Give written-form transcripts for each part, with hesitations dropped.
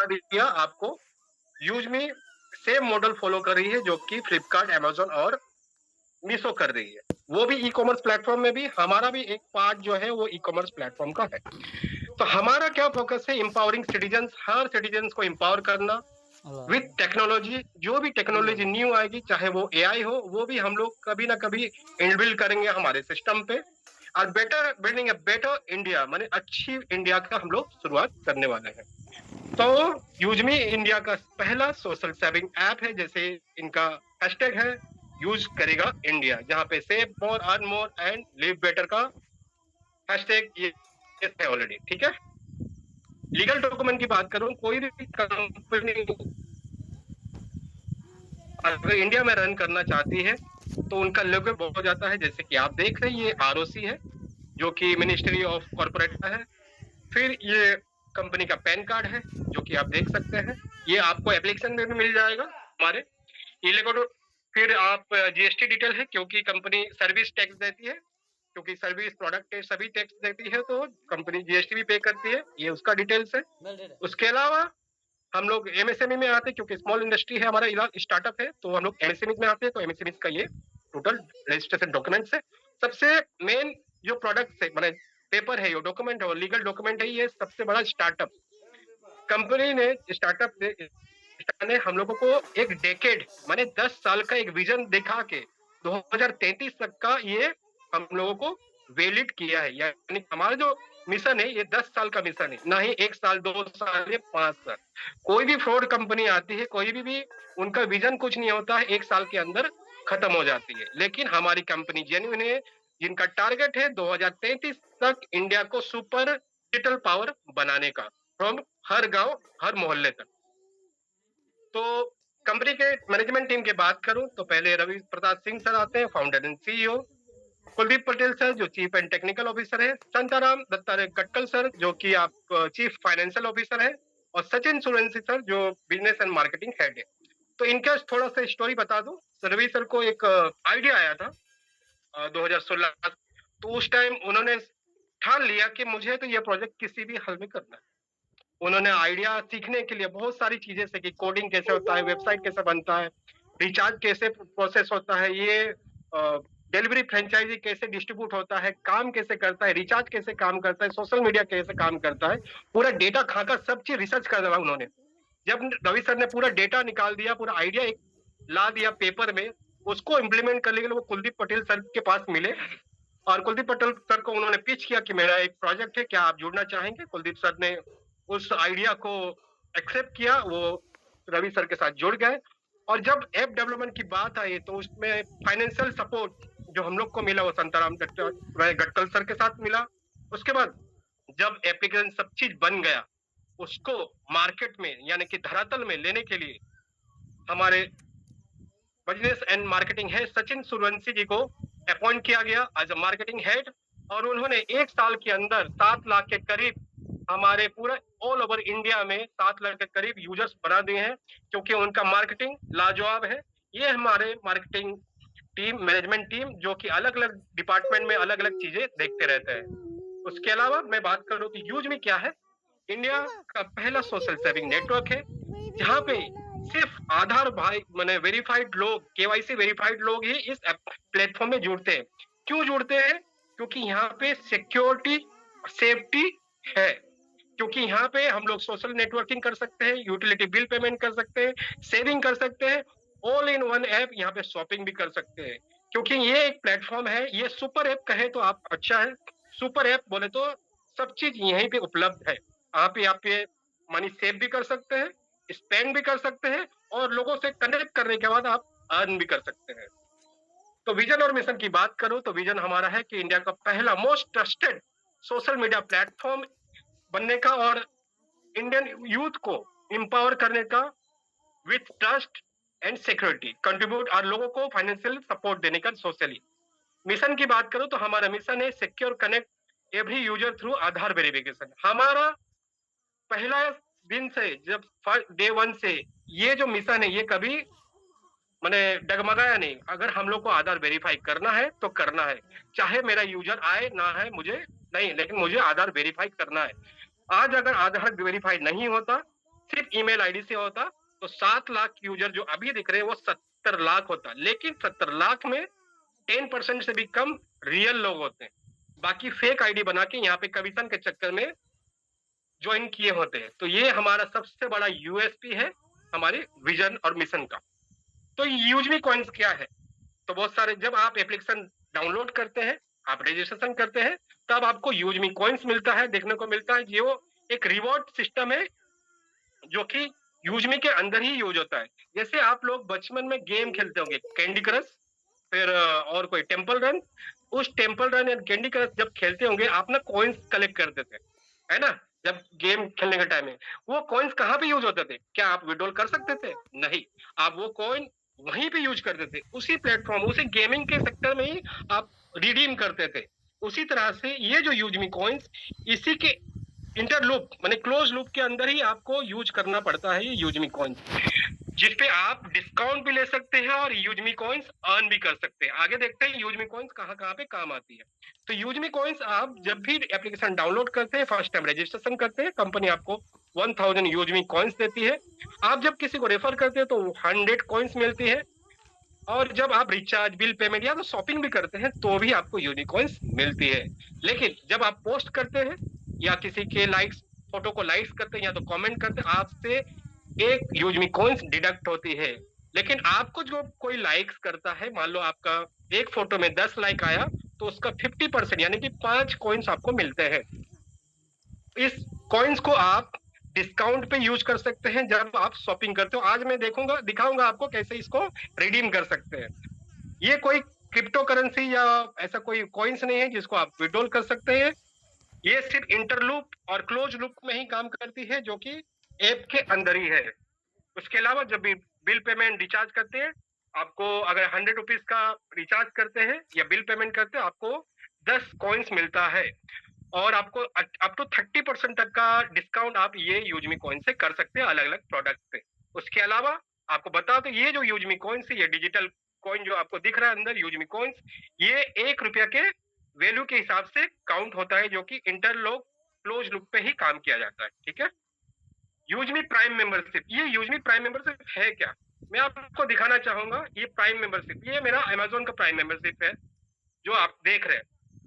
बता दिया आपको, यूज़मी सेम मॉडल फॉलो कर रही है जो कि फ्लिपकार्ट, अमेज़न और मीशो कर रही है। वो भी ई-कॉमर्स प्लेटफ़ॉर्म में भी, हमारा भी एक पार्ट जो है वो ई-कॉमर्स प्लेटफ़ॉर्म का है। तो हमारा क्या फ़ोकस है, एम्पावरिंग सिटीज़न्स, हर सिटीज़न्स को एम्पावर करना विथ टेक्नोलॉजी। जो भी टेक्नोलॉजी न्यू आएगी, चाहे वो एआई हो, वो भी हम लोग कभी ना कभी इनबिल्ड करेंगे हमारे सिस्टम पे। और better building a better India, माने अच्छी इंडिया का हम लोग शुरुआत करने वाले हैं। तो यूजमी इंडिया का पहला सोशल सेविंग ऐप है, जैसे इनका हैशटैग है, यूज करेगा इंडिया, जहां पे save more, earn more and live better का हैशटैग ये है ऑलरेडी। ठीक है। लीगल डॉक्यूमेंट की बात करूं, कोई भी कंपनी अगर इंडिया में रन करना चाहती है तो उनका लोगो बहुत हो जाता है, जैसे कि आप देख रहे हैं, ये आरओसी है जो कि मिनिस्ट्री ऑफ कॉर्पोरेट का है। फिर ये कंपनी का पैन कार्ड है जो कि आप देख सकते हैं, ये आपको एप्लीकेशन में भी मिल जाएगा हमारे। ये लेकर फिर आप जीएसटी डिटेल है, क्योंकि कंपनी सर्विस टैक्स देती है, क्योंकि सर्विस प्रोडक्ट सभी टैक्स देती है, तो कंपनी जीएसटी भी पे करती है, ये उसका डिटेल्स है। उसके अलावा हम लोग एमएसएमई में आते हैं, क्योंकि स्मॉल इंडस्ट्री है हमारा, स्टार्टअप है, तो हम लोग एमएसएमई में आते हैं। तो एमएसएमई का ये टोटल रजिस्ट्रेशन डॉक्यूमेंट्स है। सबसे मेन जो प्रोडक्ट है, मैंने पेपर है, ये डॉक्यूमेंट है और लीगल डॉक्यूमेंट है, ये सबसे बड़ा स्टार्टअप कंपनी ने, ने हम लोगों को एक डेकेड माने 10 साल का एक विजन दिखा के 2033 तक का ये हम लोगों को वैलिड किया है। यानी हमारा जो मिशन है ये 10 साल का मिशन है, ना ही 1 साल, 2 साल या 5 साल। कोई भी फ्रॉड कंपनी आती है, कोई भी उनका विजन कुछ नहीं होता है, 1 साल के अंदर खत्म हो जाती है। लेकिन हमारी कंपनी जेन्युइन है, जिनका टारगेट है 2033 तक इंडिया को सुपर डिजिटल पावर बनाने का, फ्रॉम हर गांव, हर मोहल्ले तक। तो कंपनी के मैनेजमेंट टीम की बात करूं तो पहले रवि प्रताप सिंह सर आते हैं, founder and CEO. Kuldeep Patel sir जो चीफ एंड टेक्निकल ऑफिसर है। शांताराम दत्तात्रेय गटकल सर जो कि आप चीफ फाइनेंशियल ऑफिसर है। और सचिन सूर्यवंशी सर जो बिजनेस एंड मार्केटिंग हेड है। तो इनका थोड़ा सा स्टोरी बता दूं। रवि सर को एक आइडिया आया था 2016। तो उस टाइम उन्होंने ठान लिया कि मुझे तो ये प्रोजेक्ट किसी भी हाल में करना है। उन्होंने आइडिया सीखने के लिए बहुत सारी चीजें सीखी, कोडिंग कैसे होता है, वेबसाइट कैसे बनता है, रिचार्ज कैसे प्रोसेस होता है, ये डिलीवरी फ्रेंचाइजी कैसे डिस्ट्रीब्यूट होता है, काम कैसे करता है, रिचार्ज कैसे काम करता है, सोशल मीडिया कैसे काम करता है, पूरा डेटा खाकर सब चीज रिसर्च कर रहा उन्होंने। जब रवि सर ने पूरा डेटा निकाल दिया, पूरा आइडिया एक ला दिया पेपर में, उसको इम्प्लीमेंट करने के लिए वो कुलदीप पटेल सर के पास मिले। और कुलदीप पटेल सर को उन्होंने पिच किया कि मेरा एक प्रोजेक्ट है, क्या आप जुड़ना चाहेंगे। कुलदीप सर ने उस आइडिया को एक्सेप्ट किया, वो रवि सर के साथ जुड़ गए। और जब ऐप डेवलपमेंट की बात आई तो उसमें फाइनेंशियल सपोर्ट जो हम लोग को मिला वो संताराम गटकल सर के साथ मिला। उसके बाद जब एप्लीकेशन सब चीज बन गया, उसको मार्केट में यानी कि धरातल में लेने के लिए हमारे business and marketing head Sachin Suryavanshi ji को अपॉइंट किया गया एज अ मार्केटिंग हेड। और उन्होंने 1 साल के अंदर 7 लाख के करीब हमारे पूरा ऑल ओवर इंडिया में 7 लाख के करीब यूजर्स बना दिए हैं, क्योंकि उनका मार्केटिंग लाजवाब है। ये हमारे मार्केटिंग टीम, मैनेजमेंट टीम जो कि अलग अलग डिपार्टमेंट में अलग अलग चीजें देखते रहते हैं। उसके अलावा मैं बात करूं तो यूज में क्या है, इंडिया का पहला सोशल सेविंग नेटवर्क है, जहां पे सिर्फ आधार भाई मैंने वेरीफाइड लोग, केवाईसी वेरीफाइड लोग ही इस प्लेटफॉर्म में जुड़ते हैं। क्यों जुड़ते हैं? क्योंकि यहाँ पे सिक्योरिटी, सेफ्टी है। क्योंकि यहाँ पे हम लोग सोशल नेटवर्किंग कर सकते हैं, यूटिलिटी बिल पेमेंट कर सकते हैं, सेविंग कर सकते हैं, ऑल इन वन ऐप, यहाँ पे शॉपिंग भी कर सकते हैं। क्योंकि ये एक प्लेटफॉर्म है, ये सुपर ऐप कहे तो आप अच्छा है। सुपर ऐप बोले तो सब चीज यहीं पे उपलब्ध है। आप पे मनी सेव भी कर सकते हैं, स्पेंड भी कर सकते हैं, और लोगों से कनेक्ट करने के बाद आप अर्न भी कर सकते हैं। तो विजन और मिशन की बात करूं तो विजन हमारा है कि इंडिया का पहला most trusted social media platform बनने का और इंडियन यूथ को एम्पावर करने का with trust and security, contribute और लोगों को फाइनेंशियल सपोर्ट देने का सोशली। मिशन की बात करूं तो हमारा मिशन है secure connect every user through Aadhaar verification. हमारा पहला दिन से, जब डे 1 से ये जो मिशन है ये कभी मैंने डगमगाया नहीं। अगर हम लोग को आधार वेरीफाई करना है तो करना है, चाहे मेरा यूजर आए ना है मुझे नहीं, लेकिन मुझे आधार वेरीफाई करना है। आज अगर आधार वेरीफाई नहीं होता, सिर्फ ईमेल आईडी से होता तो 7 लाख यूजर जो अभी दिख रहे हैं वो 70 लाख होता, लेकिन 70 लाख में 10% से भी कम रियल लोग होते हैं, बाकी फेक आईडी बना के यहाँ पे कमीशन के चक्कर में ज्वाइन किए होते हैं। तो ये हमारा सबसे बड़ा यूएसपी है हमारे विजन और मिशन का। तो यूजमी कॉइन्स क्या है? तो बहुत सारे, जब आप एप्लीकेशन डाउनलोड करते हैं, आप रजिस्ट्रेशन करते हैं, तब आपको यूजमी कॉइन्स मिलता है, देखने को मिलता है। जो एक रिवॉर्ड सिस्टम है जो कि यूजमी के अंदर ही यूज होता है। जैसे आप लोग बचपन में गेम खेलते होंगे, कैंडी क्रश, फिर और कोई टेम्पल रन। उस टेम्पल रन या कैंडी क्रश जब खेलते होंगे आप ना कॉइन्स कलेक्ट करते थे, है ना? जब गेम खेलने के टाइम में वो कॉइन्स कहाँ पे यूज होते थे? क्या आप विड्रॉल कर सकते थे? नहीं, आप वो कॉइन वहीं पे यूज करते थे, उसी प्लेटफॉर्म, उसी गेमिंग के सेक्टर में ही आप रिडीम करते थे। उसी तरह से ये जो यूजमी कॉइन्स, इसी के इंटरलूप माने क्लोज लूप के अंदर ही आपको यूज करना पड़ता है ये यूजमी कॉइन्स, जिसपे आप डिस्काउंट भी ले सकते हैं और यूजमी कॉइन्स अर्न भी कर सकते हैं। आगे देखते हैं यूजमी कॉइन्स कहाँ कहाँ पे काम आती है। तो यूजमी कॉइन्स आप जब भी एप्लीकेशन डाउनलोड करते हैं, फर्स्ट टाइम रजिस्ट्रेशन करते हैं, कंपनी आपको 1000 यूजमी कॉइन्स देती है। आप जब किसी को रेफर करते हैं तो 100 कॉइन्स मिलती है, और जब आप रिचार्ज, बिल पेमेंट या तो शॉपिंग भी करते हैं तो भी आपको यूजमी कॉइन्स मिलती है। लेकिन जब आप पोस्ट करते हैं या किसी के लाइक्स, फोटो को लाइक्स करते हैं या तो कमेंट करते हैं, आपसे एक यूजमी कॉइन्स डिडक्ट होती है। लेकिन आपको जो कोई लाइक्स करता है, मान लो आपका एक फोटो में 10 लाइक आया, तो उसका 50% यानी कि 5 कॉइन्स आपको मिलते हैं। इस कॉइन्स को आप डिस्काउंट पे यूज कर सकते हैं जब आप शॉपिंग करते हो। आज मैं दिखाऊंगा आपको कैसे इसको रिडीम कर सकते हैं। ये कोई क्रिप्टो करेंसी या ऐसा कोई कॉइन्स नहीं है जिसको आप विड्रॉल कर सकते हैं। ये सिर्फ इंटरलूप और क्लोज लूप में ही काम करती है, जो कि ऐप के अंदर ही है। उसके अलावा जब भी बिल पेमेंट, रिचार्ज करते हैं, आपको अगर 100 रुपीज का रिचार्ज करते हैं या बिल पेमेंट करते हैं, आपको 10 कॉइन्स मिलता है, और आपको अप टू 30% तक का डिस्काउंट आप ये यूजमी कॉइन से कर सकते हैं अलग अलग प्रोडक्ट पे। उसके अलावा आपको बता दो, ये जो यूजमी कॉइन्स है, ये डिजिटल कॉइन जो आपको दिख रहा है अंदर, यूजमी कॉइन्स, ये 1 रुपया के वैल्यू के हिसाब से काउंट होता है, जो कि इंटरलॉक क्लोज लूप पे ही काम किया जाता है। ठीक है। यूजमी प्राइम मेंबरशिप, ये यूजमी प्राइम मेंबरशिप है क्या, मैं आपको दिखाना चाहूंगा। ये प्राइम मेंबरशिप, ये मेरा अमेजोन का प्राइम मेंबरशिप है जो आप देख रहे हैं।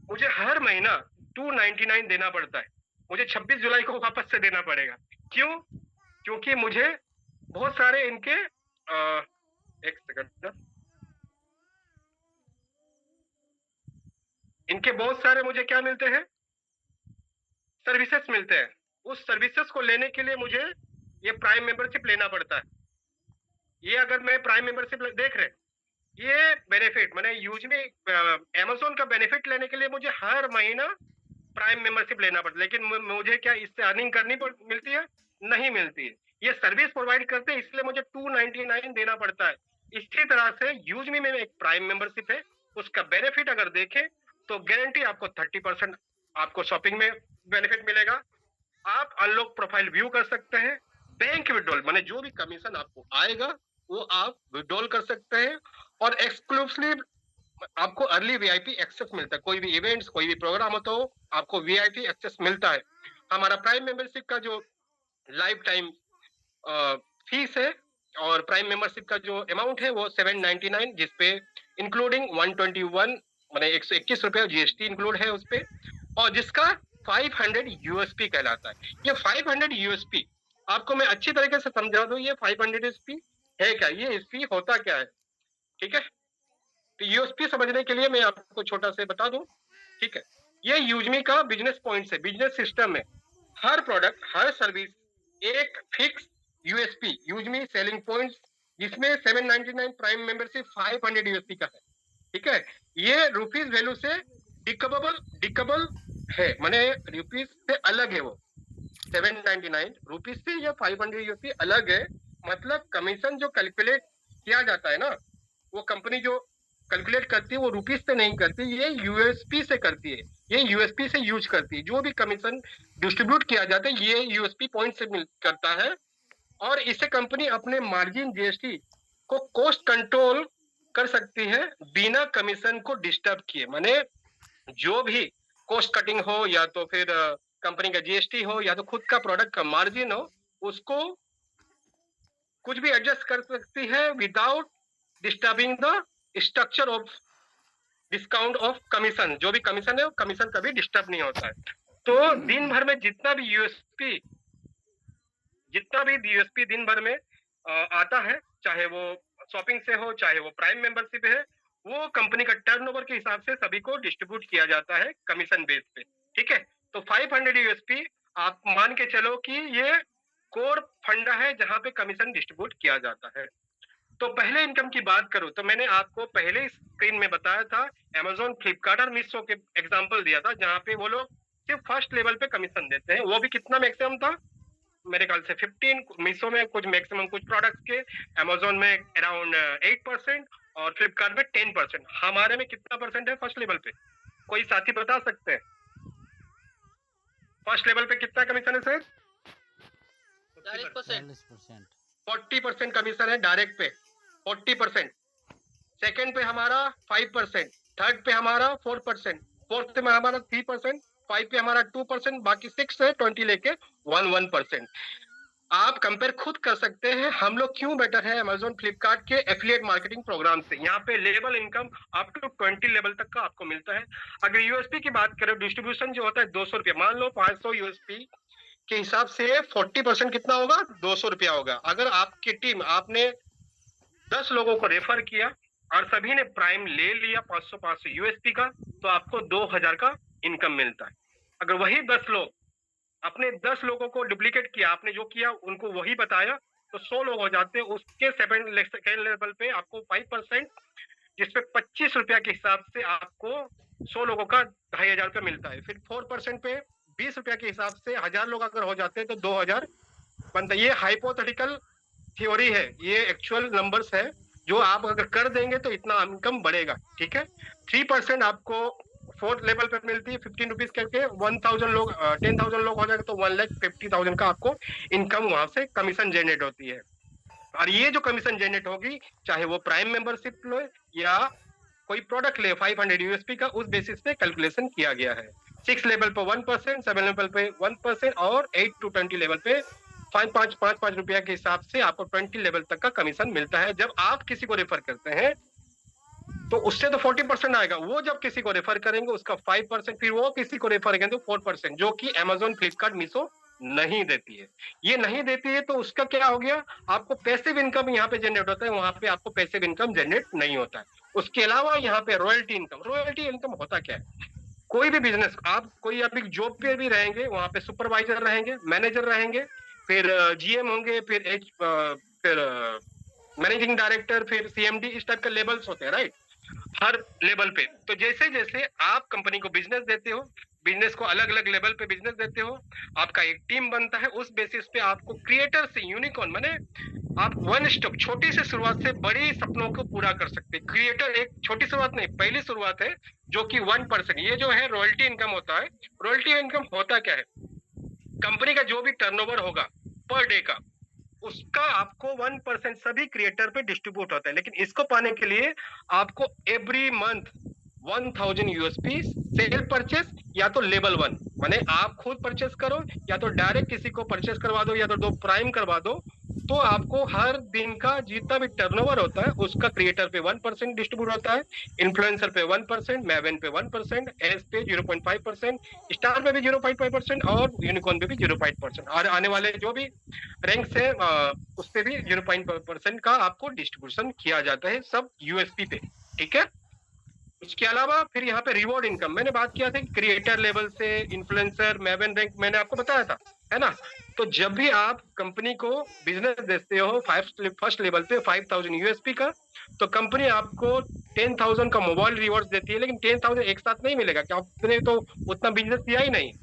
मुझे हर महीना 299 देना पड़ता है, मुझे 26 जुलाई को वापस से देना पड़ेगा। क्यों? क्योंकि मुझे बहुत सारे इनके एक सेकंड, इनके बहुत सारे मुझे क्या मिलते हैं, सर्विसेज मिलते हैं। उस सर्विसेज को लेने के लिए मुझे ये प्राइम मेंबरशिप लेना पड़ता है। ये अगर मैं प्राइम मेंबरशिप देख रहे, ये बेनिफिट मैंने यूज में अमेजोन का बेनिफिट लेने के लिए मुझे हर महीना प्राइम मेंबरशिप लेना पड़ता है। लेकिन मुझे क्या इससे अर्निंग करनी मिलती है? नहीं मिलती है। ये सर्विस प्रोवाइड करते हैं, इसलिए मुझे 299 देना पड़ता है। इसी तरह से यूजमी में एक प्राइम मेंबरशिप है, उसका बेनिफिट अगर देखें तो गारंटी आपको 30% आपको शॉपिंग में बेनिफिट मिलेगा। आप अनलॉक प्रोफाइल व्यू कर सकते हैं, बैंक विड्रॉल माने जो भी कमीशन आपको आएगा वो आप विड्रॉल कर सकते हैं, और एक्सक्लूसिव आपको अर्ली वीआईपी एक्सेस मिलता है। कोई भी इवेंट्स, कोई भी प्रोग्राम होता हो, आपको वीआईपी एक्सेस मिलता है। हमारा प्राइम मेंबरशिप का जो लाइफ टाइम फीस है और प्राइम मेंबरशिप का जो अमाउंट है वो 799, जिसपे इंक्लूडिंग 121 माने 121 रुपए जीएसटी इंक्लूड है उस पे, और जिसका 500 यूएसपी कहलाता है। ये 500 यूएसपी आपको मैं अच्छी तरीके से समझा दूं, ये 500 यूएसपी है क्या, ये यूएसपी होता क्या है। ठीक है, तो यूएसपी समझने के लिए मैं आपको छोटा से बता दूं। ठीक है, ये यूजमी का बिजनेस पॉइंट है, बिजनेस सिस्टम है। हर प्रोडक्ट, हर सर्विस एक फिक्स यूएसपी, यूजमी सेलिंग पॉइंट्स, जिसमें 799 प्राइम मेंबरशिप 500 यूएसपी का है। ठीक है, ये रुपीज वैल्यू से डिकबल है, माने रुपीज से अलग है वो। 799 रुपीज से या 500 यूएसपी अलग है। मतलब कमीशन जो कैलकुलेट किया जाता है ना, वो कंपनी जो कैलकुलेट करती है वो रुपीज से नहीं करती, ये यूएसपी से करती है, ये यूएसपी से यूज करती है। जो भी कमीशन डिस्ट्रीब्यूट किया जाता है ये यूएसपी पॉइंट से करता है, और इससे कंपनी अपने मार्जिन जीएसटी को कॉस्ट कंट्रोल कर सकती है बिना कमीशन को डिस्टर्ब किए। माने जो भी कॉस्ट कटिंग हो या तो फिर कंपनी का जीएसटी हो या तो खुद का प्रोडक्ट का मार्जिन हो, उसको कुछ भी एडजस्ट कर सकती है without disturbing the structure of discount of commission. जो भी कमीशन है वो कमीशन कभी डिस्टर्ब नहीं होता है। तो दिन भर में जितना भी यूएसपी दिन भर में आता है, चाहे वो शॉपिंग से हो चाहे वो प्राइम मेंबरशिप है, वो कंपनी का टर्नओवर के हिसाब से सभी को डिस्ट्रीब्यूट किया जाता है कमीशन बेस पे। ठीक है, तो 500 यूएसपी आप मान के चलो कि ये कोर फंडा है जहां पे कमीशन डिस्ट्रीब्यूट किया जाता है। तो पहले इनकम की बात करूं तो मैंने आपको पहले स्क्रीन में बताया था, अमेजोन, फ्लिपकार्ट और मीशो के एग्जांपल दिया था, जहां पे वो लोग सिर्फ फर्स्ट लेवल पे कमीशन देते हैं। वो भी कितना मैक्सिमम था, मेरे ख्याल से 15, मीशो में कुछ मैक्सिमम कुछ प्रोडक्ट्स के, अमेजोन में अराउंड 8% और फ्लिपकार्ट में 10%। हमारे में कितना परसेंट है फर्स्ट लेवल पे, कोई साथी बता सकते हैं? फर्स्ट लेवल पे कितना कमीशन है सर? 40% कमीशन है डायरेक्ट पे, 40%। सेकंड पे हमारा 5%, थर्ड पे हमारा 4%, फोर्थ पे हमारा 3%, 5 पे हमारा 2%, बाकी 6 से 20 लेके 1% आप कंपेयर खुद कर सकते हैं हम लोग क्यों बेटर है अमेजोन फ्लिपकार्ट के एफिलिएट मार्केटिंग प्रोग्राम से। यहाँ पे level income up to 20 level तक का आपको मिलता है। अगर यूएसपी की बात करें, डिस्ट्रीब्यूशन जो होता है 200 रुपया, मान लो 500 यूएसपी के हिसाब से 40% कितना होगा, 200 रुपया होगा। अगर आपकी टीम, आपने 10 लोगों को रेफर किया और सभी ने प्राइम ले लिया 500 यूएसपी का, तो आपको 2000 का इनकम मिलता है। अगर वही 10 लोग अपने 10 लोगों को डुप्लीकेट किया, आपने जो किया उनको वही बताया, तो 100 लोग हो जाते हैं। उसके सेकंड लेवल पे आपको 5%, जिसपे 25 रुपया के हिसाब से आपको 100 लोगों का 2500 रुपया मिलता है। फिर 4% पे 20 रुपया के हिसाब से 1000 लोग अगर हो जाते हैं तो 2000 बनता है। ये हाइपोथेटिकल थ्योरी है, ये एक्चुअल नंबर्स है जो आप अगर कर देंगे तो इतना इनकम बढ़ेगा। ठीक है, 3% आपको फोर्थ लेवल पे मिलती है 15 रुपीज करके। 1000 लोग 10,000 लोग हो जाएंगे तो 1,50,000 का आपको इनकम वहां से कमीशन जनरेट होती है। और ये जो कमीशन जनरेट होगी, चाहे वो प्राइम मेंबरशिप लो या कोई प्रोडक्ट ले 500 यूएसपी का, उस बेसिस पे कैलकुलेशन किया गया है। 6 लेवल पे 1%, 7 लेवल पे 1% और 8 to 20 लेवल पे 5 रुपया के हिसाब से आपको 20 लेवल तक का कमीशन मिलता है। जब आप किसी को रेफर करते हैं तो उससे तो 40% आएगा, वो जब किसी को रेफर करेंगे उसका 5%, फिर वो किसी को रेफर करेंगे तो 4%, जो कि अमेजोन, फ्लिपकार्ट, मीशो नहीं देती है। ये नहीं देती है तो उसका क्या हो गया, आपको पैसिव इनकम यहाँ पे जनरेट होता है, वहां पे आपको पैसिव इनकम जनरेट नहीं होता है। उसके अलावा यहाँ पे रॉयल्टी इनकम होता क्या है, कोई भी बिजनेस, आप कोई अभी जॉब पे भी रहेंगे, वहां पे सुपरवाइजर रहेंगे, मैनेजर रहेंगे, फिर जीएम होंगे, फिर मैनेजिंग डायरेक्टर, फिर सीएमडी, इस टाइप के लेवल्स होते हैं राइट, हर लेवल पे। तो जैसे जैसे आप कंपनी को बिजनेस देते हो, बिजनेस को अलग अलग लेवल पे बिजनेस देते हो, आपका एक टीम बनता है, उस बेसिस पे आपको क्रिएटर से यूनिकॉर्न, माने आप वन स्टॉप, छोटी से शुरुआत से बड़ी सपनों को पूरा कर सकते हैं। क्रिएटर एक छोटी शुरुआत नहीं, पहली शुरुआत है, जो कि 1%। ये जो है रॉयल्टी इनकम होता है। रॉयल्टी इनकम होता क्या है, कंपनी का जो भी टर्नओवर होगा पर डे का, उसका आपको 1% सभी क्रिएटर पे डिस्ट्रीब्यूट होता है। लेकिन इसको पाने के लिए आपको every month 1000 USP sale purchase, या तो लेवल 1 माने आप खुद परचेस करो, या तो डायरेक्ट किसी को परचेस करवा दो, या तो 2 प्राइम करवा दो, तो आपको हर दिन का जितना भी टर्नओवर होता है उसका क्रिएटर पे 1% डिस्ट्रीब्यूट होता है, इन्फ्लुएंसर पे 1%, मैवेन पे 1%, एस पे 0.5%, स्टार पे भी 0.5% और यूनिकॉर्न पे भी 0.5%, और आने वाले जो भी रैंक्स है उस पे भी 0.5% का आपको डिस्ट्रीब्यूशन किया जाता है, सब यूएसपी पे। ठीक है, इसके अलावा फिर यहाँ पे रिवॉर्ड इनकम, मैंने बात किया था क्रिएटर लेवल से इन्फ्लुएंसर, मैवेन रैंक मैंने आपको बताया था, है ना। तो जब भी आप कंपनी को बिजनेस देते हो फर्स्ट लेवल पे 5000 यूएसपी का, तो कंपनी आपको 10,000 का मोबाइल रिवॉर्ड देती है। लेकिन 10,000 एक साथ नहीं मिलेगा, क्या आपने तो उतना बिजनेस दिया ही नहीं।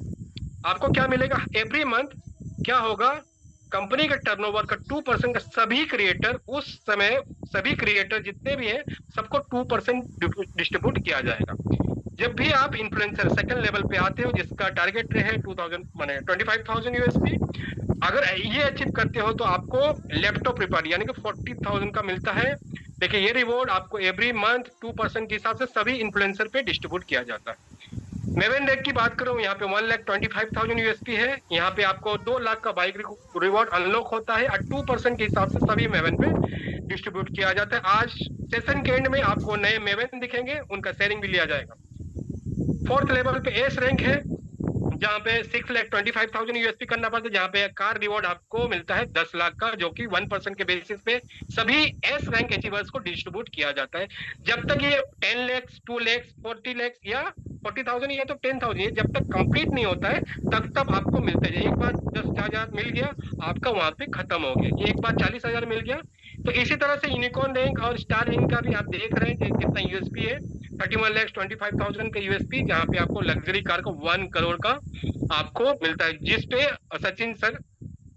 आपको क्या मिलेगा, एवरी मंथ क्या होगा, कंपनी के टर्नओवर का 2% का सभी क्रिएटर, उस समय सभी क्रिएटर जितने भी हैं सबको 2% डिस्ट्रीब्यूट किया जाएगा। जब भी आप इन्फ्लुएंसर सेकंड लेवल पे आते हो, जिसका टारगेट है 2000 माने 25,000 यूएसपी, अगर ये अचीव करते हो तो आपको लैपटॉप रिवार्ड यानी कि 40,000 का मिलता है। देखिए ये रिवॉर्ड आपको एवरी मंथ 2% के हिसाब से सभी इन्फ्लुएंसर पे डिस्ट्रीब्यूट किया जाता है। मेवन रैंक की बात करूं, यहाँ पे 1,25,000 यूएसपी है। यहाँ पे आपको 2 लाख का बाइक रिवॉर्ड अनलॉक होता है और 2% के हिसाब से सभी मेवन पे डिस्ट्रीब्यूट किया जाता है। आज सेशन के एंड में आपको नए मेवन दिखेंगे, उनका शेयरिंग भी लिया जाएगा। फोर्थ लेवल पे एस रैंक है, जहाँ पे 6,25,000 यूएसपी करना पड़ता है, जहाँ पे कार रिवॉर्ड आपको मिलता है 10 लाख का, जो कि 1% के बेसिस पे सभी एस रैंक अचीवर्स को डिस्ट्रीब्यूट किया जाता है। जब तक ये 10 लाख, 2 लाख, 40 लाख या 40,000 या तो 10,000, ये जब तक कंप्लीट नहीं होता है तब आपको मिलते हैं। एक बार 10,000 मिल गया आपका वहां पे खत्म हो गया, एक बार 40,000 मिल गया। तो इसी तरह से यूनिकॉर्न रैंक और स्टार रैंक का भी आप देख रहे हैं कितना यूएसपी है। 31,25,000 का यूएसपी, जहाँ पे आपको लग्जरी कार को 1 करोड़ का आपको मिलता है, जिस पे सचिन सर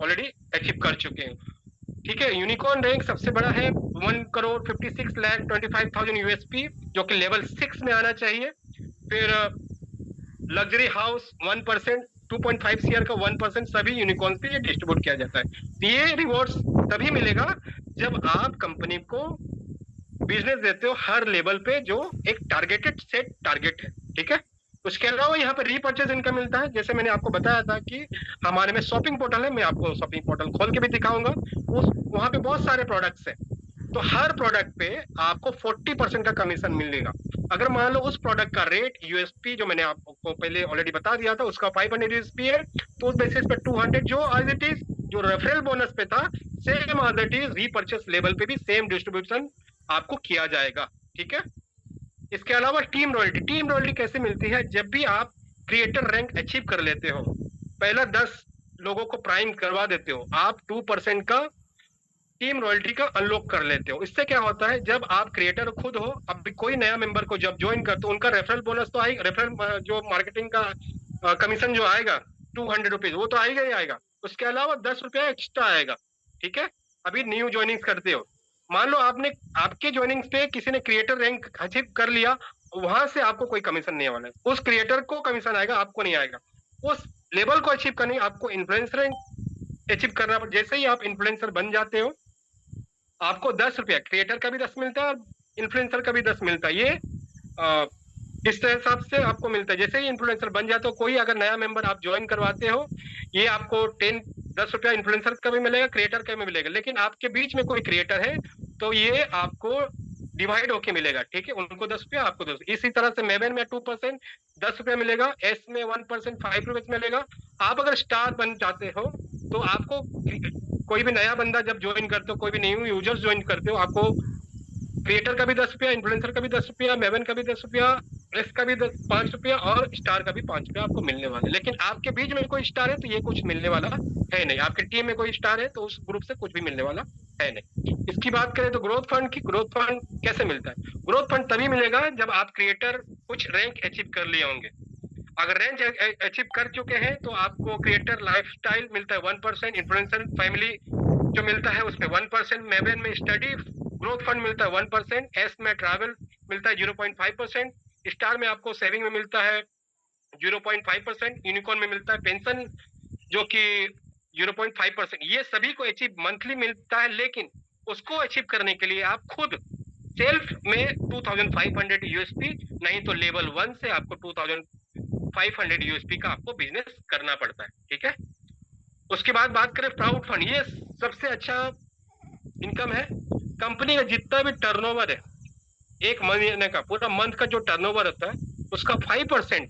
ऑलरेडी अचीव कर चुके हैं। ठीक है, यूनिकॉर्न रैंक सबसे बड़ा है 1,56,25,000 यूएसपी, जो कि लेवल 6 में आना चाहिए। फिर लग्जरी हाउस 1%, 2.5 सीआर का 1% सभी यूनिकॉर्न पे ये डिस्ट्रीब्यूट किया जाता है। ये रिवॉर्ड्स तभी मिलेगा जब आप कंपनी को बिजनेस देते हो हर लेवल पे, जो एक टारगेटेड सेट टारगेट है। ठीक है, उसके अलावा यहाँ पे रीपर्चेज इनकम मिलता है। जैसे मैंने आपको बताया था कि हमारे में शॉपिंग पोर्टल है, मैं आपको शॉपिंग पोर्टल खोल के भी दिखाऊंगा। उस वहां पे बहुत सारे प्रोडक्ट्स हैं, तो हर प्रोडक्ट पे आपको 40% का कमीशन मिलेगा। अगर मान लो उस प्रोडक्ट का रेट यूएसपी जो मैंने आपको पहले ऑलरेडी बता दिया था उसका 500 यूएसपी है, तो उस बेसिस पे 200 जो एज इट इज जो रेफरल बोनस पे था same as it is repurchase level पे भी सेम डिस्ट्रीब्यूशन आपको किया जाएगा। ठीक है, इसके अलावा टीम रॉयल्टी कैसे मिलती है? जब भी आप क्रिएटर रैंक अचीव कर लेते हो, पहला 10 लोगों को प्राइम करवा देते हो, आप 2% का टीम रॉयल्टी का अनलॉक कर लेते हो। इससे क्या होता है, जब आप क्रिएटर खुद हो, अब कोई नया मेंबर को जब ज्वाइन करते हो, उनका रेफरल बोनस तो आएगा, रेफरल जो मार्केटिंग का कमीशन जो आएगा 200 रुपीज, वो तो आएगा ही आएगा। उसके अलावा 10 रुपया एक्स्ट्रा आएगा। ठीक है, अभी न्यू ज्वाइनिंग करते हो, मान लो आपके ज्वाइनिंग पे किसी ने क्रिएटर रैंक अचीव कर लिया, वहां से आपको कोई कमीशन नहीं वाला है, उस क्रिएटर को कमीशन आएगा, आपको नहीं आएगा। उस लेवल को अचीव करने आपको इन्फ्लुएंसर रैंक अचीव करना पड़ता। जैसे ही आप इन्फ्लुएंसर बन जाते हो, आपको 10 रुपया क्रिएटर का भी 10 मिलता है और इन्फ्लुएंसर का भी 10 मिलता है। ये इस हिसाब से आपको मिलता है। जैसे ही इन्फ्लुएंसर बन जाते हो, कोई अगर नया मेंबर आप ज्वाइन करवाते हो, ये आपको 10 रुपया इन्फ्लुएंसर का भी मिलेगा, क्रिएटर का भी मिलेगा। लेकिन आपके बीच में कोई क्रिएटर है तो ये आपको डिवाइड होके मिलेगा। ठीक है, उनको 10 रुपया, आपको 10। इसी तरह से मेवन में 2% 10 रुपया मिलेगा, एस में 1% 5 रुपये मिलेगा। आप अगर स्टार बन जाते हो तो आपको कोई भी नया बंदा जब ज्वाइन करते हो, कोई भी न्यू यूजर्स ज्वाइन करते हो, आपको क्रिएटर का भी 10 रुपया, इन्फ्लुएंसर का भी 10 रुपया, मेवन का भी 10 रुपया, एस का भी 5 रुपया और स्टार का भी 5 रुपया आपको मिलने वाला है। लेकिन आपके बीच में कोई स्टार है तो ये कुछ मिलने वाला है नहीं। आपकी टीम में कोई स्टार है तो उस ग्रुप से कुछ भी मिलने वाला है नहीं। इसकी बात करें तो ग्रोथ फंड की, ग्रोथ फंड कैसे मिलता है? ग्रोथ फंड तभी मिलेगा जब आप क्रिएटर कुछ रैंक अचीव कर लिए होंगे। अगर रैंक अचीव कर चुके हैं तो आपको क्रिएटर लाइफस्टाइल मिलता है 1%, इन्फ्लुएंसर फैमिली जो मिलता है उसमें 1%, मेवन में स्टडी ग्रोथ फंड मिलता है 1%, एस में ट्रैवल मिलता है 0.5%, स्टार में आपको सेविंग में मिलता है 0.5%, यूनिकॉर्न में मिलता है पेंशन जो कि 0.5%। ये सभी को अचीव मंथली मिलता है, लेकिन उसको अचीव करने के लिए आप खुद सेल्फ में 2,500 यूएसपी, नहीं तो लेवल 1 से आपको 2,500 यूएसपी का आपको बिजनेस करना पड़ता है। ठीक है, उसके बाद बात करें प्राउड फंड, ये सबसे अच्छा इनकम है। कंपनी का जितना भी टर्नओवर है, एक महीने का पूरा मंथ का जो टर्नओवर होता है उसका 5%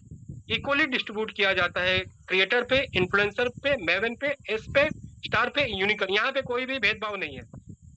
इक्वली डिस्ट्रीब्यूट किया जाता है क्रिएटर पे, इन्फ्लुएंसर पे, मेवन पे, एस पे, स्टार पे, यूनिकॉर्न। यहाँ पे कोई भी भेदभाव नहीं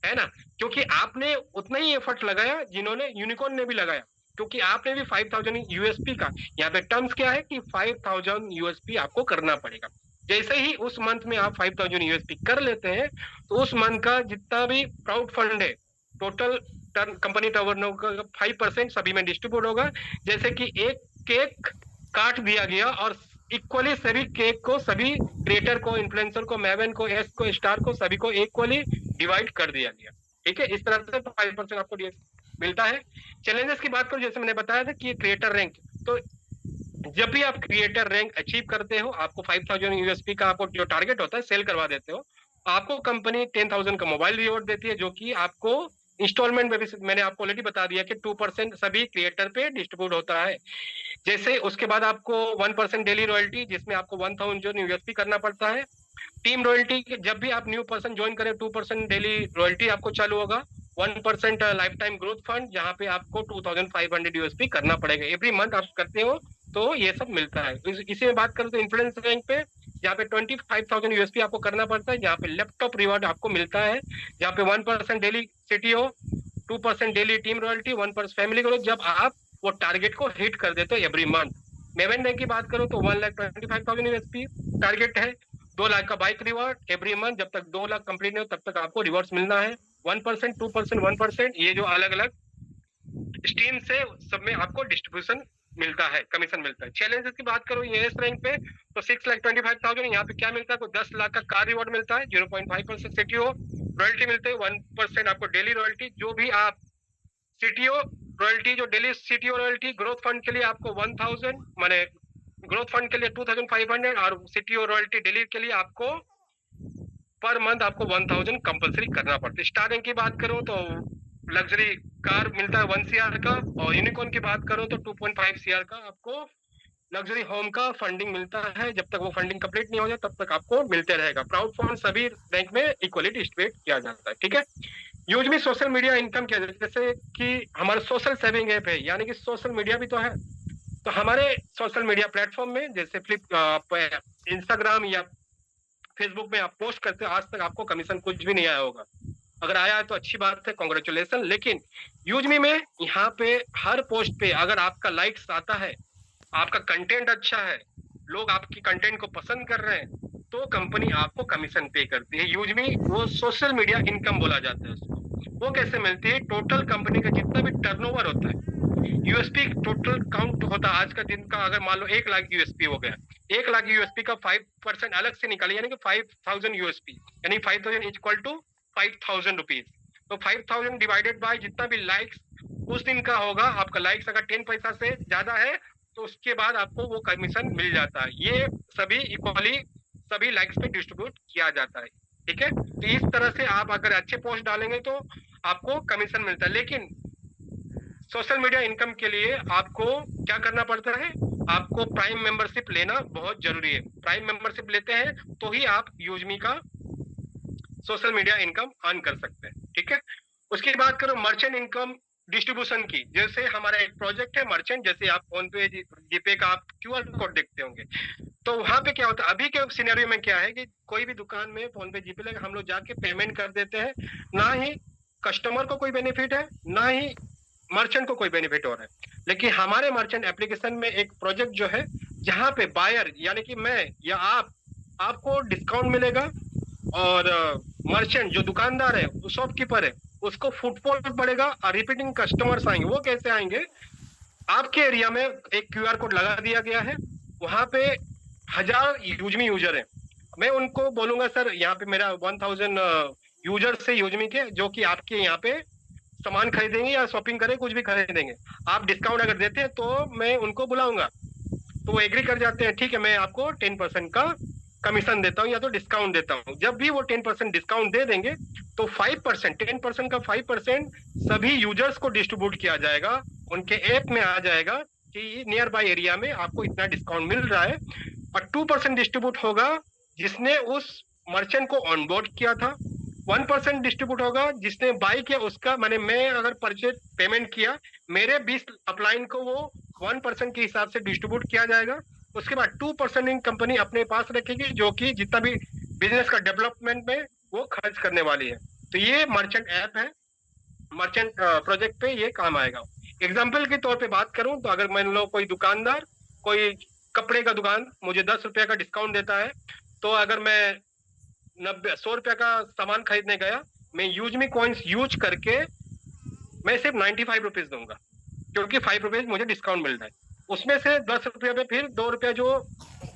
है ना, क्योंकि आपने उतना ही एफर्ट लगाया जिन्होंने यूनिकॉर्न ने भी लगाया, क्योंकि आपने भी 5,000 यूएसपी का, यहाँ पे टर्म्स क्या है कि 5,000 यूएसपी आपको करना पड़ेगा। जैसे ही उस मंथ में आप 5,000 यूएसपी कर लेते हैं तो उस मंथ का जितना भी प्राउड फंड है, टोटल कंपनी टर्नओवर का 5% सभी में डिस्ट्रीब्यूट होगा। जैसे कि एक केक काट दिया गया और इक्वली सभी केक को, सभी क्रिएटर को, इन्फ्लुएंसर को, मेवन को, एस को, स्टार को, सभी को इक्वली डिवाइड कर दिया गया। ठीक है, इस तरह से 5% आपको मिलता है। चैलेंजेस की बात करूं, जैसे मैंने बताया था कि क्रिएटर रैंक, तो जब भी आप क्रिएटर रैंक अचीव करते हो, आपको 5,000 यूएसपी का आपको जो टारगेट होता है सेल करवा देते हो, आपको कंपनी 10,000 का मोबाइल रिवॉर्ड देती है, जो कि आपको इंस्टॉलमेंट में भी मैंने आपको ऑलरेडी बता दिया कि 2% सभी क्रिएटर पे डिस्ट्रीब्यूट होता है। जैसे उसके बाद आपको 1% डेली रॉयल्टी, जिसमें आपको 1000 यूएसपी करना पड़ता है। टीम रॉयल्टी, जब भी आप न्यू पर्सन ज्वाइन करें 2% डेली रॉयल्टी आपको चालू होगा। 1% लाइफ टाइम ग्रोथ फंड, जहाँ पे आपको 2500 यूएसपी करना पड़ेगा एवरी मंथ आप करते हो, तो ये सब मिलता है। इसी में बात करूँ तो इन्फ्लुएंस रैंक पे, जहाँ पे 25,000 यूएसपी आपको करना पड़ता है, जहाँ पे लैपटॉप रिवॉर्ड आपको मिलता है, जहाँ पे 1% daily CTO, 2% daily team royalty, 1% family growth, जब आप वो टारगेट को हिट कर देते हो एवरी मंथ। मेवन रैंक की बात करूँ तो 1,25,000 यूएसपी टारगेट है। 2 लाख का बाइक रिवॉर्ड एवरी मंथ, जब तक 2 लाख कंप्लीट नहीं हो तब तक आपको रिवॉर्ड्स मिलना है। 1%, 2%, 1%, ये जो अलग अलग स्ट्रीम से सब में आपको डिस्ट्रीब्यूशन मिलता है, कमीशन मिलता है। चैलेंजेस की बात करूँ एस रैंक पे तो 6,25,000, यहाँ पे क्या मिलता है, कोई 10 लाख का कार रिवॉर्ड मिलता है, 0.5% सीटीओ रॉयल्टी मिलते हैं, 1% आपको डेली रॉयल्टी। जो भी आप सीटीओ रॉयल्टी, जो daily CTO royalty growth fund के लिए आपको 1000, माने ग्रोथ फंड के लिए 2500, और सीटीओ रॉयल्टी डेली के लिए आपको पर मंथ आपको 1000 कंपलसरी करना पड़ता है। स्टार रैंक की बात करूं तो लग्जरी कार मिलता है 1 CR का, और यूनिकॉर्न की बात करूं तो 2.5 CR का आपको लग्जरी होम का फंडिंग मिलता है। जब तक वो फंडिंग कंप्लीट नहीं हो जाए तब तक आपको मिलते रहेगा। प्राउड फंड सभी रैंक में इक्वली डिस्ट्रीब्यूट किया जाता है, ठीक है। यूज में सोशल मीडिया इनकम क्या है, जैसे कि हमारा सोशल सेविंग ऐप है, यानी कि सोशल मीडिया भी तो है। तो हमारे सोशल मीडिया प्लेटफॉर्म में जैसे इंस्टाग्राम या फेसबुक में आप पोस्ट करते हो, आज तक आपको कमीशन कुछ भी नहीं आया होगा। अगर आया है तो अच्छी बात है, कॉन्ग्रेचुलेसन। लेकिन यूजमी में यहाँ पे हर पोस्ट पे अगर आपका लाइक्स आता है, आपका कंटेंट अच्छा है, लोग आपकी कंटेंट को पसंद कर रहे हैं, तो कंपनी आपको कमीशन पे करती है। यूजमी वो सोशल मीडिया इनकम बोला जाता है उसको। वो कैसे मिलती है, टोटल कंपनी का जितना भी टर्नओवर होता है, यूएसपी टोटल काउंट होता है आज का दिन का, अगर मान लो 1 लाख यूएसपी हो गया, 1 लाख यूएसपी का 5% अलग से निकाले, यानी कि 5,000 यूएसपी, यानी 5,000 इक्वल टू 5,000 रुपीज। तो 5,000 डिवाइडेड बाय जितना भी लाइक्स उस दिन का होगा, आपका लाइक्स अगर 10 पैसा से ज्यादा है तो उसके बाद आपको वो कमीशन मिल जाता है। ये सभी इक्वली सभी लाइक्स पे डिस्ट्रीब्यूट किया जाता है, ठीक है। तो इस तरह से आप अगर अच्छे पोस्ट डालेंगे तो आपको कमीशन मिलता है। लेकिन सोशल मीडिया इनकम के लिए आपको क्या करना पड़ता है, आपको प्राइम मेंबरशिप लेना बहुत जरूरी है। प्राइम मेंबरशिप लेते हैं तो ही आप यूजमी का सोशल मीडिया इनकम अर्न कर सकते हैं, ठीक है। उसकी बात करो मर्चेंट इनकम डिस्ट्रीब्यूशन की, जैसे हमारा एक प्रोजेक्ट है मर्चेंट, जैसे आप फोन पे जीपे का आप क्यूआर कोड देखते होंगे, तो वहां पे क्या होता है, अभी के सिनेरियो में क्या है कि कोई भी दुकान में फोन पे जीपे लगे, हम लोग जाके पेमेंट कर देते हैं, ना ही कस्टमर को कोई बेनिफिट है, ना ही मर्चेंट को कोई बेनिफिट हो रहा है। लेकिन हमारे मर्चेंट एप्लीकेशन में एक प्रोजेक्ट जो है, जहां पे बायर यानी कि मैं या आपको डिस्काउंट मिलेगा, और मर्चेंट जो दुकानदार है, शॉपकीपर है, उसको फुटफॉल बढ़ेगा, और रिपीटिंग कस्टमर्स आएंगे। वो कैसे आएंगे, आपके एरिया में एक क्यूआर कोड लगा दिया गया है, वहां पे 1000 यूजमी यूजर है, मैं उनको बोलूंगा सर यहाँ पे मेरा 1000 यूजर से यूजमी के, जो कि आपके यहाँ पे सामान खरीदेंगे या शॉपिंग करें, कुछ भी खरीदेंगे, आप डिस्काउंट अगर देते हैं तो मैं उनको बुलाऊंगा। तो वो एग्री कर जाते हैं, ठीक है मैं आपको 10% का कमीशन देता हूँ या तो डिस्काउंट देता हूँ। जब भी वो 10% डिस्काउंट दे देंगे तो 5%, 10% का 5% सभी यूजर्स को डिस्ट्रीब्यूट किया जाएगा, उनके ऐप में आ जाएगा कि नियर बाय एरिया में आपको इतना डिस्काउंट मिल रहा है। और 2% डिस्ट्रीब्यूट होगा जिसने उस मर्चेंट को ऑनबोर्ड किया था, 1% डिस्ट्रीब्यूट होगा जिसने बाई किया उसका, मैंने मैं अगर परचेज पेमेंट किया, मेरे 20 अपलाइन को वो 1% के हिसाब से डिस्ट्रीब्यूट किया जाएगा। उसके बाद 2% कंपनी अपने पास रखेगी, जो कि जितना भी बिजनेस का डेवलपमेंट में वो खर्च करने वाली है। तो ये मर्चेंट ऐप है, मर्चेंट प्रोजेक्ट पे ये काम आएगा। एग्जाम्पल के तौर पे बात करूं तो अगर मान लो कोई दुकानदार, कोई कपड़े का दुकान मुझे 10 रुपए का डिस्काउंट देता है, तो अगर मैं 100 रुपए का सामान खरीदने गया, मैं यूजमी कॉइन्स यूज करके मैं सिर्फ 95 रुपीज दूंगा, क्योंकि 5 रुपीज मुझे डिस्काउंट मिल रहा है। उसमें से 10 रुपये पे फिर 2 रुपया जो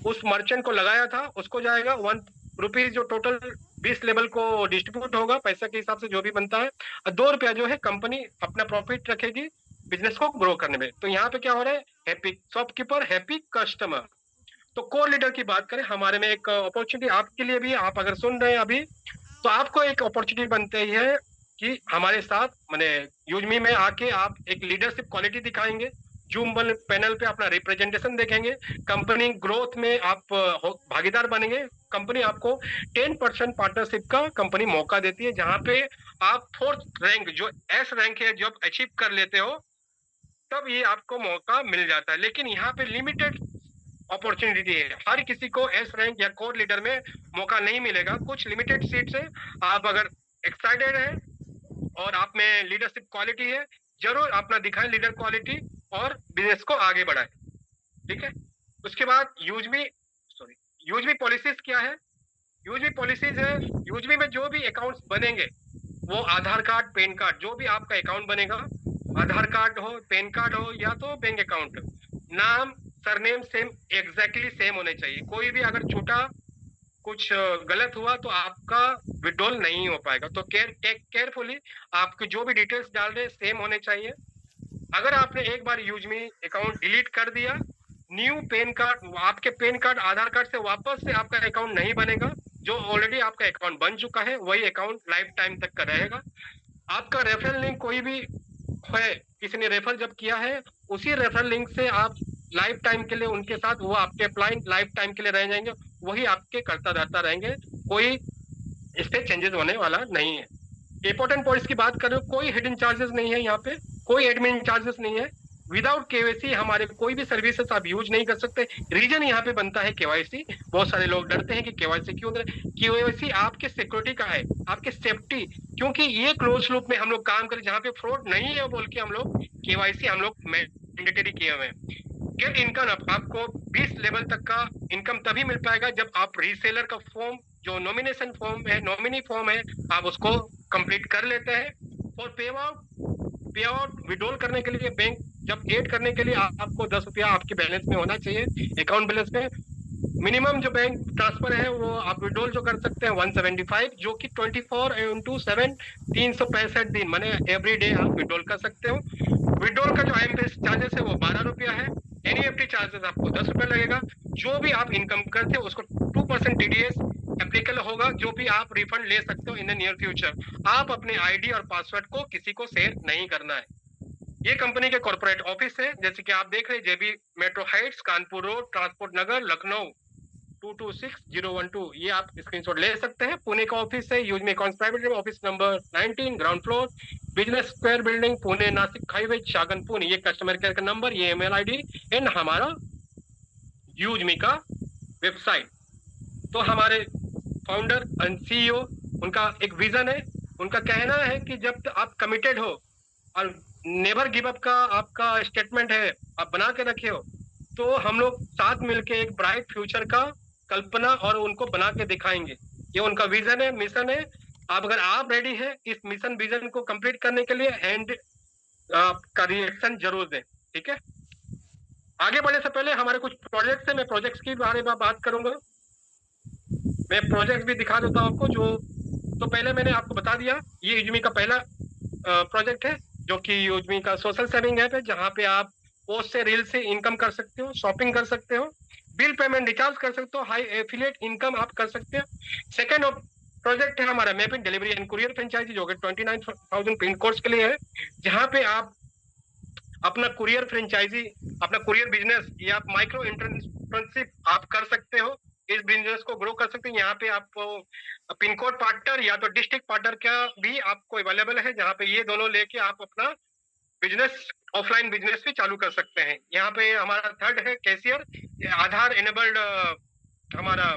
उस मर्चेंट को लगाया था उसको जाएगा, 1 रुपीज जो टोटल 20 लेवल को डिस्ट्रीब्यूट होगा पैसा के हिसाब से जो भी बनता है, और 2 रुपया जो है कंपनी अपना प्रॉफिट रखेगी बिजनेस को ग्रो करने में। तो यहाँ पे क्या हो रहा है, हैप्पी शॉपकीपर, हैप्पी कस्टमर। तो कोर लीडर की बात करें, हमारे में एक अपॉर्चुनिटी आपके लिए भी, आप अगर सुन रहे हैं अभी, तो आपको एक अपॉर्चुनिटी बनती है कि हमारे साथ माने यूजमी में आके आप एक लीडरशिप क्वालिटी दिखाएंगे, जूम पैनल पे अपना रिप्रेजेंटेशन देखेंगे, कंपनी ग्रोथ में आप भागीदार बनेंगे, कंपनी आपको 10% पार्टनरशिप का कंपनी मौका देती है, जहां पे आप 4th रैंक जो एस रैंक है जब अचीव कर लेते हो तब ये आपको मौका मिल जाता है। लेकिन यहाँ पे लिमिटेड अपॉर्चुनिटी है, हर किसी को एस रैंक या कोर लीडर में मौका नहीं मिलेगा, कुछ लिमिटेड सीट्स है। आप अगर एक्साइटेड है और आप में लीडरशिप क्वालिटी है, जरूर अपना दिखाएं लीडर क्वालिटी और बिजनेस को आगे बढ़ाएं, ठीक है। उसके बाद यूजमी पॉलिसीज क्या है? यूजमी पॉलिसीज है, यूजमी में जो भी अकाउंट्स बनेंगे वो आधार कार्ड, पैन कार्ड, जो भी आपका अकाउंट बनेगा, आधार कार्ड हो, पैन कार्ड हो या तो बैंक अकाउंट, नाम सरनेम सेम एग्जैक्टली सेम होने चाहिए। कोई भी अगर छोटा कुछ गलत हुआ तो आपका विड्रॉल नहीं हो पाएगा। तो केयरफुली आपके जो भी डिटेल्स डाल रहे सेम होने चाहिए। अगर आपने एक बार यूजमी अकाउंट डिलीट कर दिया, न्यू पैन कार्ड, आपके पैन कार्ड आधार कार्ड से वापस से आपका अकाउंट नहीं बनेगा। जो ऑलरेडी आपका अकाउंट बन चुका है वही अकाउंट लाइफ टाइम तक का रहेगा। आपका रेफरल लिंक कोई भी है, किसी ने रेफर जब किया है उसी रेफरल लिंक से आप लाइफ टाइम के लिए उनके साथ, वो आपके क्लाइंट लाइफ टाइम के लिए रह जाएंगे, वही आपके करता रहता रहेंगे, कोई इस पे चेंजेस होने वाला नहीं है। इंपॉर्टेंट पॉइंट्स की बात करें, कोई हिडन चार्जेस नहीं है, यहाँ पे कोई एडमिन चार्जेस नहीं है। विदाउट केवाईसी हमारे कोई भी सर्विसेज आप यूज नहीं कर सकते। रीजन यहाँ पे बनता है केवाईसी। बहुत सारे लोग डरते हैं कि केवाईसी क्यों? केवाईसी आपके सिक्योरिटी का है, आपके सेफ्टी, क्योंकि ये क्लोज लूप में हम लोग काम करें जहाँ पे फ्रॉड नहीं है बोल के हम लोग केवाईसी हम लोग मैंडेटरी किए हुए हैं। गेट इनकम आपको 20 लेवल तक का इनकम तभी मिल पाएगा जब आप रीसेलर का फॉर्म, जो नॉमिनेशन फॉर्म है, नॉमिनी फॉर्म है, आप उसको कंप्लीट कर लेते हैं। और पे आउट विड्रॉल करने के लिए बैंक जब ऐड करने के लिए आपको 10 रुपया आपके बैलेंस में होना चाहिए, अकाउंट बैलेंस में। मिनिमम जो बैंक ट्रांसफर है वो आप विड्रॉल जो कर सकते हैं 175, जो कि 24x7 365 दिन माने एवरी डे आप विड्रॉल कर सकते हो। विड्रॉल का जो IMPS चार्जेस है वो 12 रुपया है। NEFT चार्जेस आपको 10 रुपया लगेगा। जो भी आप इनकम करते हो उसको 2% TDS एप्लीकेबल होगा, जो भी आप रिफंड ले सकते हो इन द नियर फ्यूचर। आप अपने ID और पासवर्ड को किसी को शेयर नहीं करना है। ये कंपनी के कॉर्पोरेट ऑफिस है, जैसे कि आप देख रहे हैं, JB metro heights, Kanpur road, transport Nagar, Lucknow 226012। ये आप स्क्रीनशॉट ले सकते हैं। पुणे का ऑफिस है, यूजमी accounts private limited, office number 19, ground floor, business square building, Pune Nashik highway, शागन पुणे। ये कस्टमर केयर का नंबर, ये email ID एंड हमारा यूजमी का वेबसाइट। तो हमारे फाउंडर एंड CEO, उनका एक विजन है, उनका कहना है कि जब आप कमिटेड हो और नेवर गिव अप का आपका स्टेटमेंट है, आप बना के रखे हो, तो हम लोग साथ मिलके एक ब्राइट फ्यूचर का कल्पना और उनको बना के दिखाएंगे। ये उनका विजन है, मिशन है। अगर आप रेडी है इस मिशन विजन को कंप्लीट करने के लिए, एंड का रिएक्शन जरूर दें, ठीक है। आगे बढ़ने से पहले हमारे कुछ प्रोजेक्ट्स है, मैं प्रोजेक्ट्स के बारे में बात करूंगा। मैं प्रोजेक्ट भी दिखा देता हूँ आपको। तो पहले मैंने आपको बता दिया, ये यूजमी का पहला प्रोजेक्ट है, जो कि यूजमी का सोशल सेविंग ऐप है, जहाँ पे आप पोस्ट से, रील से इनकम कर सकते हो, शॉपिंग कर सकते हो, बिल पेमेंट रिचार्ज कर सकते हो, हाई एफिलिएट इनकम आप कर सकते हो। सेकेंड प्रोजेक्ट है हमारा mapping delivery and courier franchise, जो कि 29,000 पिन कोड्स के लिए है, जहाँ पे आप अपना कुरियर फ्रेंचाइजी, अपना कुरियर बिजनेस या माइक्रो एंटरप्रेन्योरशिप आप कर सकते हो, इस बिजनेस को ग्रो कर सकते हैं। यहाँ पे आपको पिन कोड पार्टनर या तो डिस्ट्रिक्ट पार्टनर का भी आपको अवेलेबल है, जहाँ पे ये दोनों लेके आप अपना बिजनेस, ऑफलाइन बिजनेस भी चालू कर सकते हैं। यहाँ पे हमारा थर्ड है कैशियर, आधार एनेबल्ड हमारा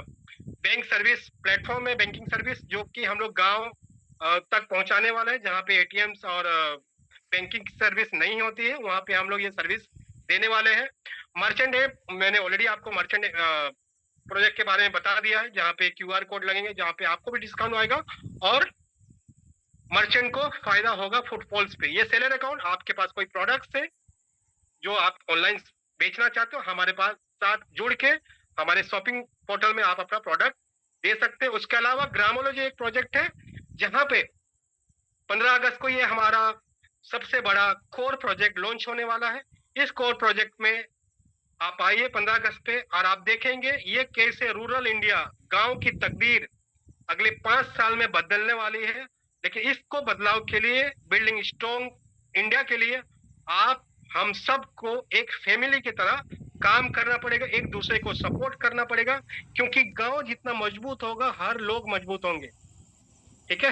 बैंक सर्विस प्लेटफॉर्म है, बैंकिंग सर्विस, जो कि हम लोग गांव तक पहुंचाने वाला है, जहाँ पे ATMs और बैंकिंग सर्विस नहीं होती है, वहाँ पे हम लोग ये सर्विस देने वाले हैं। मर्चेंट ऐप, मैंने ऑलरेडी आपको मर्चेंट प्रोजेक्ट के बारे में बता दिया है, जहाँ पे QR कोड लगेंगे, जहाँ पे आपको भी डिस्काउंट आएगा और मर्चेंट को फायदा होगा फुटफॉल्स पे। ये सेलर अकाउंट, आपके पास कोई प्रोडक्ट्स है जो आप ऑनलाइन बेचना चाहते हो, हमारे पास साथ जुड़ के हमारे शॉपिंग पोर्टल में आप अपना प्रोडक्ट दे सकते हैं। उसके अलावा ग्रामोलॉजी एक प्रोजेक्ट है, जहाँ पे 15 अगस्त को ये हमारा सबसे बड़ा कोर प्रोजेक्ट लॉन्च होने वाला है। इस कोर प्रोजेक्ट में आप आइए 15 अगस्त पे और आप देखेंगे ये कैसे रूरल इंडिया, गांव की तकदीर अगले 5 साल में बदलने वाली है। लेकिन इसको बदलाव के लिए, बिल्डिंग स्ट्रॉन्ग इंडिया के लिए आप हम सबको एक फैमिली की तरह काम करना पड़ेगा, एक दूसरे को सपोर्ट करना पड़ेगा, क्योंकि गांव जितना मजबूत होगा हर लोग मजबूत होंगे। ठीक है,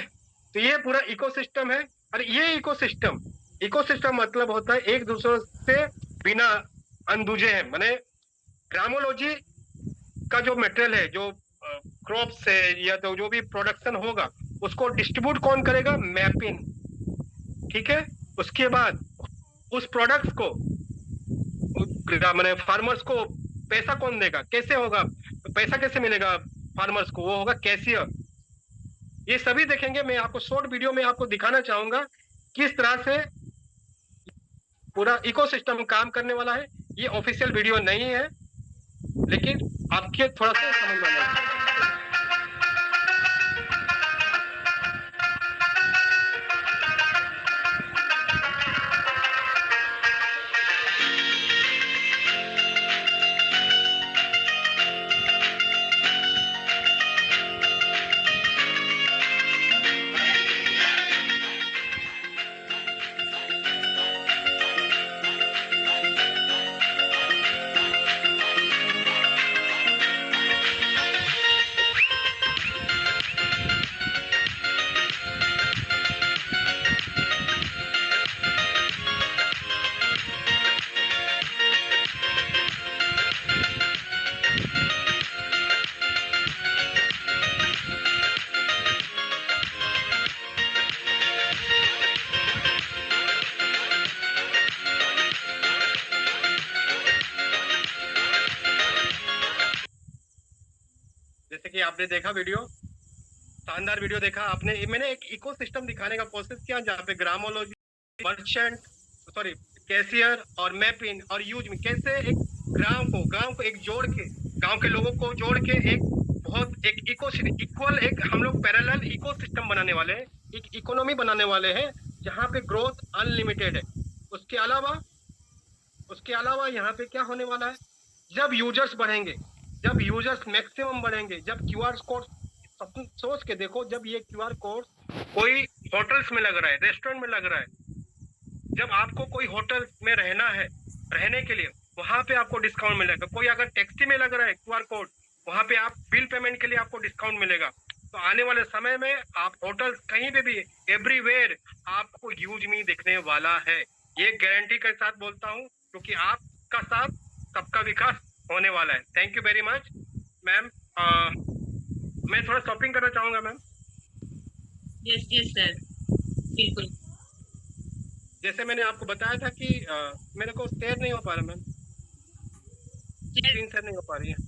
तो ये पूरा इकोसिस्टम है। और ये इकोसिस्टम मतलब होता है एक दूसरे से बिना अनदुजे है, माने ग्रामोलॉजी का जो मटेरियल है, जो क्रॉप से या तो जो भी प्रोडक्शन होगा उसको डिस्ट्रीब्यूट कौन करेगा? मैपिंग। ठीक है, उसके बाद उस प्रोडक्ट्स को मैंने फार्मर्स को पैसा कौन देगा, कैसे होगा, पैसा कैसे मिलेगा फार्मर्स को? वो होगा कैशियर। ये सभी देखेंगे। मैं आपको शॉर्ट वीडियो में आपको दिखाना चाहूंगा किस तरह से पूरा इकोसिस्टम काम करने वाला है। ये ऑफिशियल वीडियो नहीं है, लेकिन आपके थोड़ा सा समझ में आएगा। जैसे कि आपने देखा वीडियो, शानदार वीडियो देखा आपने। मैंने एक इकोसिस्टम दिखाने का कोशिश किया जहाँ पे ग्रामोलॉजी, मर्चेंट, सॉरी कैशियर और मैपिंग और यूज में कैसे एक गांव को एक जोड़ के, गांव के लोगों को जोड़ के एक बहुत एक इक्वल एक हम लोग पैरेलल इकोसिस्टम बनाने वाले हैं, एक इकोनॉमी बनाने वाले हैं जहाँ पे ग्रोथ अनलिमिटेड है। उसके अलावा यहाँ पे क्या होने वाला है, जब यूजर्स बढ़ेंगे, जब यूजर्स मैक्सिमम बढ़ेंगे, जब क्यूआर कोड, सोच के देखो, जब ये क्यूआर कोड कोई होटल्स में लग रहा है, रेस्टोरेंट में लग रहा है, जब आपको कोई होटल में रहना है, रहने के लिए वहां पे आपको डिस्काउंट मिलेगा। कोई अगर टैक्सी में लग रहा है क्यूआर कोड, वहां पे आप बिल पेमेंट के लिए आपको डिस्काउंट मिलेगा। तो आने वाले समय में आप होटल कहीं पे भी, एवरीवेयर आपको यूज में देखने वाला है। ये गारंटी के साथ बोलता हूँ, क्योंकि आपका साथ सबका विकास होने वाला है। Thank you very much ma'am. मैं थोड़ा शॉपिंग करना चाहूंगा मैम। यस यस सर, बिल्कुल। जैसे मैंने आपको बताया था कि मेरे को शेयर नहीं हो पा रहा मैम, स्क्रीन शेयर नहीं हो पा रही है।